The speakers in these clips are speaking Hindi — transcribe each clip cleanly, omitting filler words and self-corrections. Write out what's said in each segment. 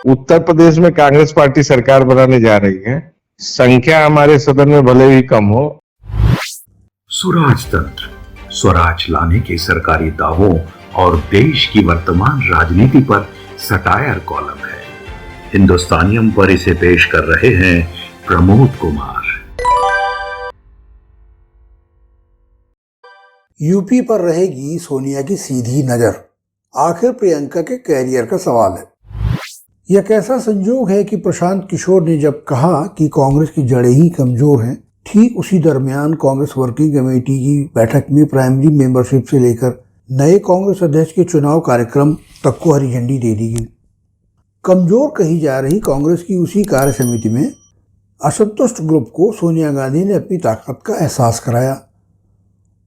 उत्तर प्रदेश में कांग्रेस पार्टी सरकार बनाने जा रही है। संख्या हमारे सदन में भले ही कम हो। स्वराज तंत्र, स्वराज लाने के सरकारी दावों और देश की वर्तमान राजनीति पर सटायर कॉलम है। हिंदुस्तानियम पर इसे पेश कर रहे हैं प्रमोद कुमार। यूपी पर रहेगी सोनिया की सीधी नजर, आखिर प्रियंका के कैरियर का सवाल है। यह कैसा संजोग है कि प्रशांत किशोर ने जब कहा कि कांग्रेस की जड़ें ही कमजोर हैं, ठीक उसी दरमियान कांग्रेस वर्किंग कमेटी की बैठक में प्राइमरी मेंबरशिप से लेकर नए कांग्रेस अध्यक्ष के चुनाव कार्यक्रम तक को हरी झंडी दे दी गई। कमजोर कही जा रही कांग्रेस की उसी कार्य समिति में असंतुष्ट ग्रुप को सोनिया गांधी ने अपनी ताकत का एहसास कराया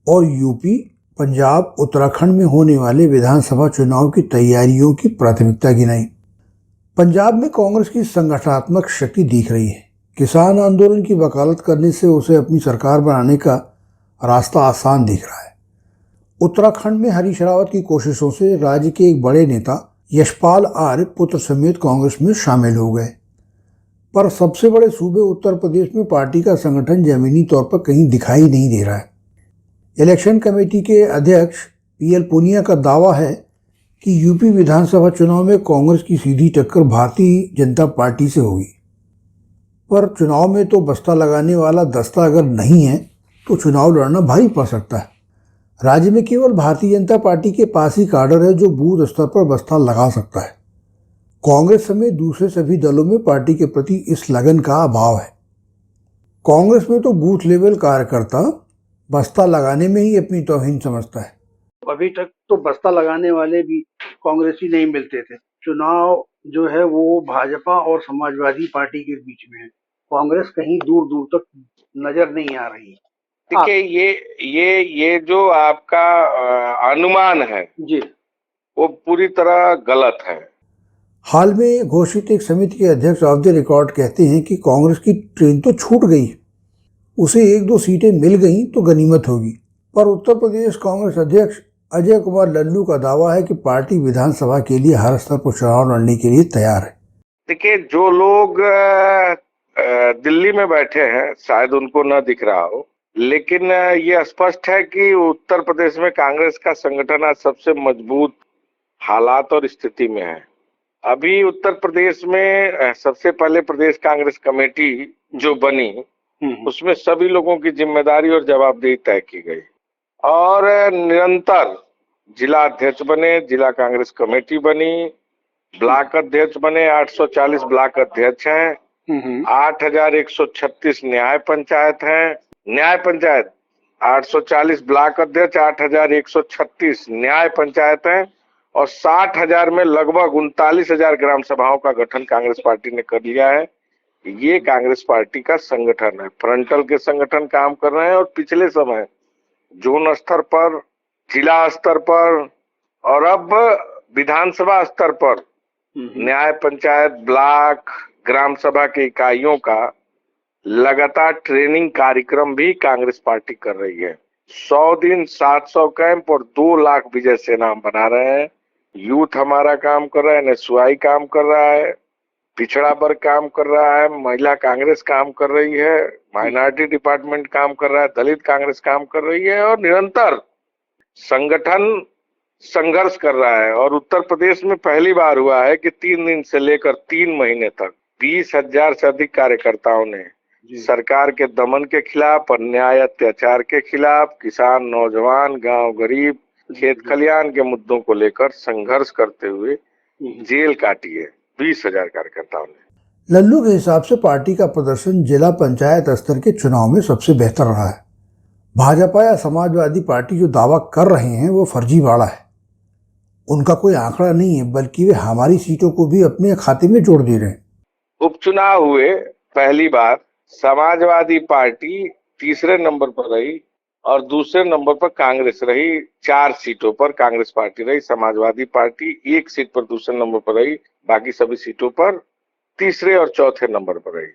और यूपी, पंजाब, उत्तराखंड में होने वाले विधानसभा चुनाव की तैयारियों की प्राथमिकता गिनाई। पंजाब में कांग्रेस की संगठनात्मक शक्ति दिख रही है। किसान आंदोलन की वकालत करने से उसे अपनी सरकार बनाने का रास्ता आसान दिख रहा है। उत्तराखंड में हरीश रावत की कोशिशों से राज्य के एक बड़े नेता यशपाल आर्य पुत्र समेत कांग्रेस में शामिल हो गए, पर सबसे बड़े सूबे उत्तर प्रदेश में पार्टी का संगठन जमीनी तौर पर कहीं दिखाई नहीं दे रहा है। इलेक्शन कमेटी के अध्यक्ष पीएल पूनिया का दावा है कि यूपी विधानसभा चुनाव में कांग्रेस की सीधी टक्कर भारतीय जनता पार्टी से होगी, पर चुनाव में तो बस्ता लगाने वाला दस्ता अगर नहीं है तो चुनाव लड़ना भारी पड़ सकता है। राज्य में केवल भारतीय जनता पार्टी के पास ही काडर है जो बूथ स्तर पर बस्ता लगा सकता है। कांग्रेस समेत दूसरे सभी दलों में पार्टी के प्रति इस लगन का अभाव है। कांग्रेस में तो बूथ लेवल कार्यकर्ता बस्ता लगाने में ही अपनी तौहीन समझता है। अभी तक तो बस्ता लगाने वाले भी कांग्रेसी नहीं मिलते थे। चुनाव जो है वो भाजपा और समाजवादी पार्टी के बीच में है। कांग्रेस कहीं दूर दूर तक नजर नहीं आ रही। देखिए, ये जो आपका अनुमान है जी, वो पूरी तरह गलत है। हाल में घोषित एक समिति के अध्यक्ष ऑफ द रिकॉर्ड कहते हैं कि कांग्रेस की ट्रेन तो छूट गई, उसे 1-2 सीटें मिल गई तो गनीमत होगी। पर उत्तर प्रदेश कांग्रेस अध्यक्ष अजय कुमार लल्लू का दावा है कि पार्टी विधानसभा के लिए हर स्तर पर चुनाव लड़ने के लिए तैयार है। देखिए, जो लोग दिल्ली में बैठे हैं शायद उनको न दिख रहा हो, लेकिन ये स्पष्ट है कि उत्तर प्रदेश में कांग्रेस का संगठन आज सबसे मजबूत हालात और स्थिति में है। अभी उत्तर प्रदेश में सबसे पहले प्रदेश कांग्रेस कमेटी जो बनी उसमें सभी लोगों की जिम्मेदारी और जवाबदेही तय की गई और निरंतर जिला अध्यक्ष बने, जिला कांग्रेस कमेटी बनी, ब्लॉक अध्यक्ष बने। 840 ब्लॉक अध्यक्ष हैं, 8136 न्याय पंचायत हैं। न्याय पंचायत 840 ब्लॉक अध्यक्ष, 8136 न्याय पंचायत हैं और 60,000 में लगभग 39,000 ग्राम सभाओं का गठन कांग्रेस पार्टी ने कर लिया है। ये कांग्रेस पार्टी का संगठन है। फ्रंटल के संगठन काम कर रहे हैं और पिछले समय जोन स्तर पर, जिला स्तर पर और अब विधानसभा स्तर पर न्याय पंचायत, ब्लॉक, ग्राम सभा की इकाइयों का लगातार ट्रेनिंग कार्यक्रम भी कांग्रेस पार्टी कर रही है। 100 दिन 700 कैंप और 2 लाख विजय सेना हम बना रहे हैं। यूथ हमारा काम कर रहा है, एनएसयूआई काम कर रहा है, पिछड़ा वर्ग काम कर रहा है, महिला कांग्रेस काम कर रही है, माइनॉरिटी डिपार्टमेंट काम कर रहा है, दलित कांग्रेस काम कर रही है और निरंतर संगठन संघर्ष कर रहा है। और उत्तर प्रदेश में पहली बार हुआ है कि 3 दिन से लेकर 3 महीने तक 20,000 से अधिक कार्यकर्ताओं ने सरकार के दमन के खिलाफ, अन्याय अत्याचार के खिलाफ, किसान, नौजवान, गांव गरीब, खेत खलियान के मुद्दों को लेकर संघर्ष करते हुए जेल काटी है 20,000 कार्यकर्ताओं ने। लल्लू के हिसाब से पार्टी का प्रदर्शन जिला पंचायत स्तर के चुनाव में सबसे बेहतर रहा है। भाजपा या समाजवादी पार्टी जो दावा कर रहे हैं वो फर्जीवाड़ा है। उनका कोई आंकड़ा नहीं है, बल्कि वे हमारी सीटों को भी अपने खाते में जोड़ दे रहे हैं। उपचुनाव हुए, पहली बार समाजवादी पार्टी तीसरे नंबर पर रही और दूसरे नंबर पर कांग्रेस रही। 4 सीटों पर कांग्रेस पार्टी रही, समाजवादी पार्टी 1 सीट पर दूसरे नंबर पर रही, बाकी सभी सीटों पर तीसरे और चौथे नंबर पर रही।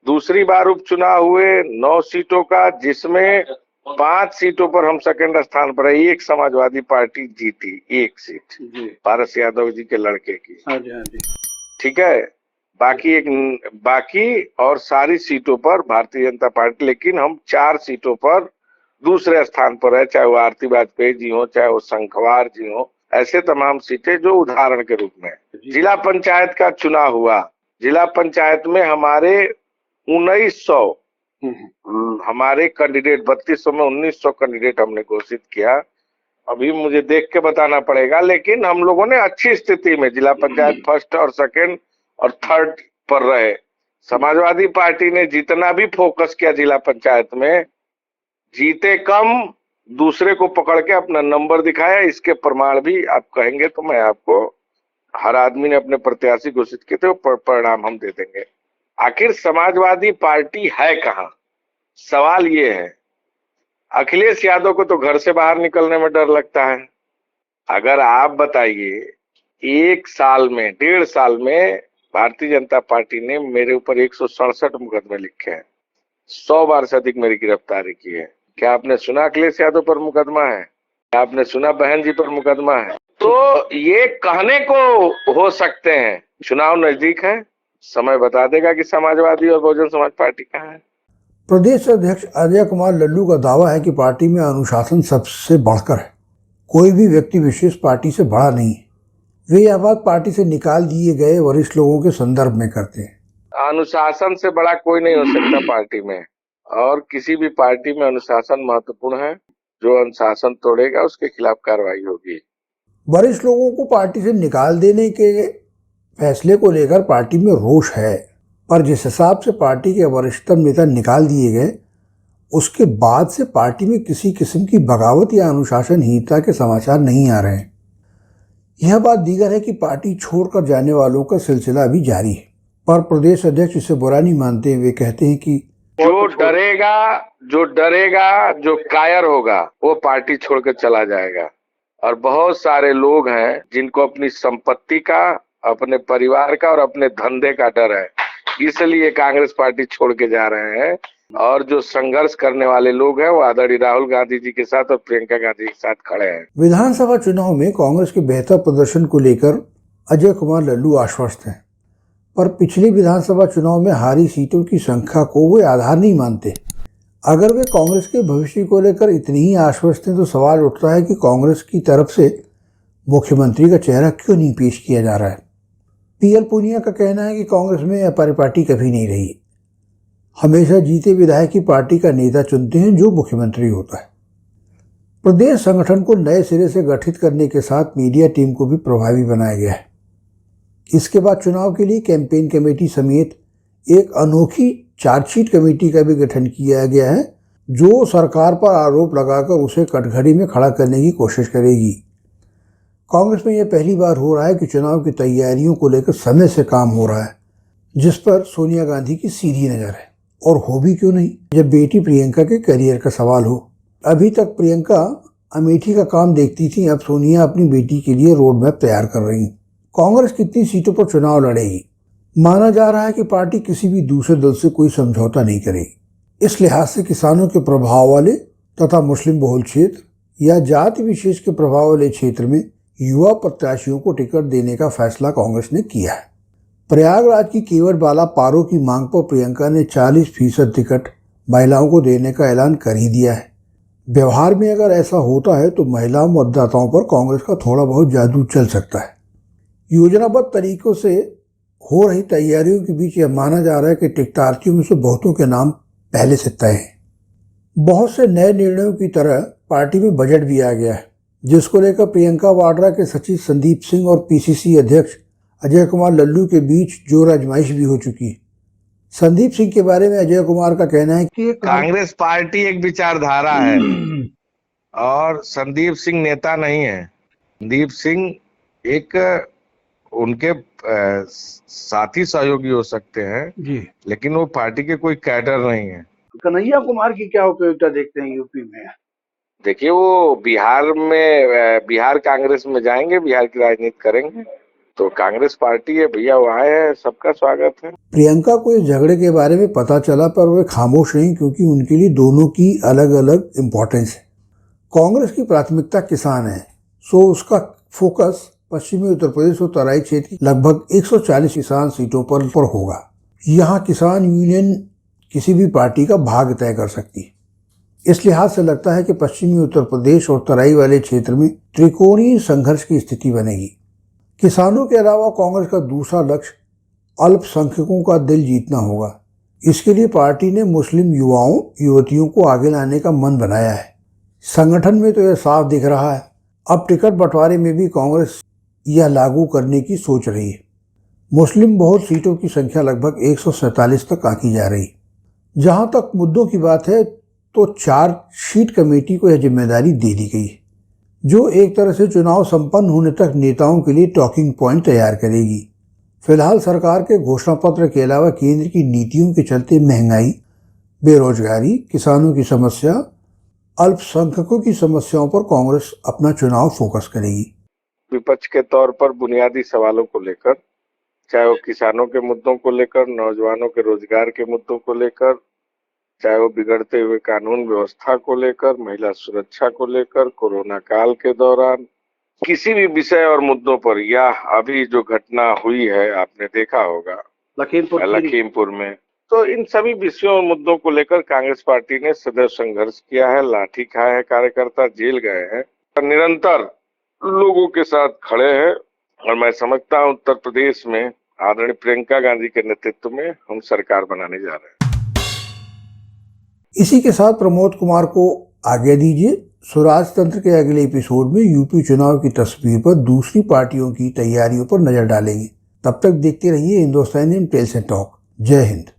दूसरी बार उपचुनाव हुए 9 सीटों का, जिसमें 5 सीटों पर हम सेकंड स्थान पर है। 1 समाजवादी पार्टी जीती, 1 सीट पारस यादव जी के लड़के की। हाँ जी, हाँ जी। ठीक है। बाकी और सारी सीटों पर भारतीय जनता पार्टी, लेकिन हम 4 सीटों पर दूसरे स्थान पर है, चाहे वो आरती वाजपेयी जी हो, चाहे वो शंखवार जी हो, ऐसे तमाम सीटें जो उदाहरण के रूप में। जिला पंचायत का चुनाव हुआ, जिला पंचायत में हमारे 1900 हमारे कैंडिडेट 3200 में 1900 कैंडिडेट हमने घोषित किया। अभी मुझे देख के बताना पड़ेगा, लेकिन हम लोगों ने अच्छी स्थिति में जिला पंचायत फर्स्ट और सेकंड और थर्ड पर रहे। समाजवादी पार्टी ने जितना भी फोकस किया जिला पंचायत में, जीते कम, दूसरे को पकड़ के अपना नंबर दिखाया। इसके प्रमाण भी आप कहेंगे तो मैं आपको, हर आदमी ने अपने प्रत्याशी घोषित किए थे, वो परिणाम हम दे देंगे। आखिर समाजवादी पार्टी है कहाँ? सवाल ये है। अखिलेश यादव को तो घर से बाहर निकलने में डर लगता है। अगर आप बताइए, 1 साल में, 1.5 साल में भारतीय जनता पार्टी ने मेरे ऊपर 167 मुकदमे लिखे हैं, 100 बार से अधिक मेरी गिरफ्तारी की है। क्या आपने सुना अखिलेश यादव पर मुकदमा है? क्या आपने सुना बहन जी पर मुकदमा है? तो ये कहने को हो सकते हैं। चुनाव नजदीक है, समय बता देगा कि समाजवादी और बहुजन समाज पार्टी कहाँ है। प्रदेश अध्यक्ष अजय कुमार लल्लू का दावा है कि पार्टी में अनुशासन सबसे बढ़कर है, कोई भी व्यक्ति विशेष पार्टी से बड़ा नहीं है। वे यह बात पार्टी से निकाल दिए गए वरिष्ठ लोगों के संदर्भ में करते हैं। अनुशासन से बड़ा कोई नहीं हो सकता पार्टी में, और किसी भी पार्टी में अनुशासन महत्वपूर्ण है। जो अनुशासन तोड़ेगा उसके खिलाफ कार्रवाई होगी। वरिष्ठ लोगों को पार्टी से निकाल देने के फैसले को लेकर पार्टी में रोष है, पर जिस हिसाब से पार्टी के वरिष्ठतम नेता निकाल दिए गए, उसके बाद से पार्टी में किसी किस्म की बगावत या अनुशासनहीनता के समाचार नहीं आ रहे हैं। यह बात दीगर है कि पार्टी छोड़कर जाने वालों का सिलसिला अभी जारी है, पर प्रदेश अध्यक्ष इसे बुरा नहीं मानते। वे कहते हैं कि जो डरेगा, जो कायर होगा, वो पार्टी छोड़कर चला जाएगा। और बहुत सारे लोग हैं जिनको अपनी संपत्ति का, अपने परिवार का और अपने धंधे का डर है, इसलिए कांग्रेस पार्टी छोड़ के जा रहे हैं। और जो संघर्ष करने वाले लोग हैं वो आदरणीय राहुल गांधी जी के साथ और प्रियंका गांधी के साथ खड़े हैं। विधानसभा चुनाव में कांग्रेस के बेहतर प्रदर्शन को लेकर अजय कुमार लल्लू आश्वस्त हैं, पर पिछले विधानसभा चुनाव में हारी सीटों की संख्या को वे आधार नहीं मानते। अगर वे कांग्रेस के भविष्य को लेकर इतनी ही आश्वस्त हैं तो सवाल उठता है कि कांग्रेस की तरफ से मुख्यमंत्री का चेहरा क्यों नहीं पेश किया जा रहा है। पीएल पूनिया का कहना है कि कांग्रेस में परिपाटी कभी नहीं रही, हमेशा जीते विधायक की पार्टी का नेता चुनते हैं जो मुख्यमंत्री होता है। प्रदेश संगठन को नए सिरे से गठित करने के साथ मीडिया टीम को भी प्रभावी बनाया गया है। इसके बाद चुनाव के लिए कैंपेन कमेटी समेत एक अनोखी चार्जशीट कमेटी का भी गठन किया गया है, जो सरकार पर आरोप लगाकर उसे कटघरे में खड़ा करने की कोशिश करेगी। कांग्रेस में यह पहली बार हो रहा है कि चुनाव की तैयारियों को लेकर समय से काम हो रहा है, जिस पर सोनिया गांधी की सीधी नज़र है। और हो भी क्यों नहीं, जब बेटी प्रियंका के करियर का सवाल हो। अभी तक प्रियंका अमेठी का काम देखती थी, अब सोनिया अपनी बेटी के लिए रोड मैप तैयार कर रही। कांग्रेस कितनी सीटों पर चुनाव लड़ेगी? माना जा रहा है कि पार्टी किसी भी दूसरे दल से कोई समझौता नहीं करेगी। इस लिहाज से किसानों के प्रभाव वाले तथा मुस्लिम बहुल क्षेत्र या जाति विशेष के प्रभाव वाले क्षेत्र में युवा प्रत्याशियों को टिकट देने का फैसला कांग्रेस ने किया है। प्रयागराज की केवट बाला पारो की मांग पर प्रियंका ने 40% टिकट महिलाओं को देने का ऐलान कर ही दिया है। व्यवहार में अगर ऐसा होता है तो महिला मतदाताओं पर कांग्रेस का थोड़ा बहुत जादू चल सकता है। योजनाबद्ध तरीकों से हो रही तैयारियों के बीच यह माना जा रहा है कि टिकटार्थियों में से बहुतों के नाम पहले से तय हैं। बहुत से नए निर्णयों की तरह पार्टी में बजट भी आ गया है, जिसको लेकर प्रियंका वाड्रा के सचिव संदीप सिंह और पीसीसी अध्यक्ष अजय कुमार लल्लू के बीच जोर आजमाइश भी हो चुकी है। संदीप सिंह के बारे में अजय कुमार का कहना है कि कांग्रेस पार्टी एक विचारधारा है और संदीप सिंह नेता नहीं है। संदीप सिंह एक उनके साथी सहयोगी हो सकते हैं जी, लेकिन वो पार्टी के कोई कैडर नहीं है। कन्हैया कुमार की क्या उपयोगिता देखते हैं यूपी में? देखिए, वो बिहार कांग्रेस में जाएंगे, बिहार की राजनीति करेंगे, तो कांग्रेस पार्टी है भैया, वो आए हैं, सबका स्वागत है। प्रियंका को इस झगड़े के बारे में पता चला पर वे खामोश रहीं, क्योंकि उनके लिए दोनों की अलग अलग इम्पोर्टेंस है। कांग्रेस की प्राथमिकता किसान है, सो उसका फोकस पश्चिमी उत्तर प्रदेश और तराई क्षेत्र की लगभग 140 किसान सीटों पर होगा। यहाँ किसान यूनियन किसी भी पार्टी का भाग्य तय कर सकती है। इस लिहाज से लगता है कि पश्चिमी उत्तर प्रदेश और तराई वाले क्षेत्र में त्रिकोणीय संघर्ष की स्थिति बनेगी। किसानों के अलावा कांग्रेस का दूसरा लक्ष्य अल्पसंख्यकों का दिल जीतना होगा। इसके लिए पार्टी ने मुस्लिम युवाओं युवतियों को आगे लाने का मन बनाया है। संगठन में तो यह साफ दिख रहा है। अब टिकट बंटवारे में भी कांग्रेस यह लागू करने की सोच रही है। मुस्लिम बहुल सीटों की संख्या लगभग 147 तक आंकी जा रही। जहां तक मुद्दों की बात है तो चार्जशीट कमेटी को यह जिम्मेदारी दे दी गई है, जो एक तरह से चुनाव संपन्न होने तक नेताओं के लिए टॉकिंग पॉइंट तैयार करेगी। फिलहाल सरकार के घोषणा पत्र के अलावा केंद्र की नीतियों के चलते महंगाई, बेरोजगारी, किसानों की समस्या, अल्पसंख्यकों की समस्याओं पर कांग्रेस अपना चुनाव फोकस करेगी। विपक्ष के तौर पर बुनियादी सवालों को लेकर, चाहे वो किसानों के मुद्दों को लेकर, नौजवानों के रोजगार के मुद्दों को लेकर, चाहे वो बिगड़ते हुए कानून व्यवस्था को लेकर, महिला सुरक्षा को लेकर, कोरोना काल के दौरान किसी भी विषय और मुद्दों पर, या अभी जो घटना हुई है आपने देखा होगा लखीमपुर में, तो इन सभी विषयों और मुद्दों को लेकर कांग्रेस पार्टी ने सदैव संघर्ष किया है। लाठी खाए हैं कार्यकर्ता, जेल गए हैं, निरंतर लोगों के साथ खड़े हैं। और मैं समझता हूं उत्तर प्रदेश में आदरणीय प्रियंका गांधी के नेतृत्व में हम सरकार बनाने जा रहे हैं। इसी के साथ प्रमोद कुमार को आज्ञा दीजिए। स्वराज तंत्र के अगले एपिसोड में यूपी चुनाव की तस्वीर पर दूसरी पार्टियों की तैयारियों पर नजर डालेंगे। तब तक देखते रहिए हिंदुस्तानी टेल्स एंड टॉक। जय हिंद।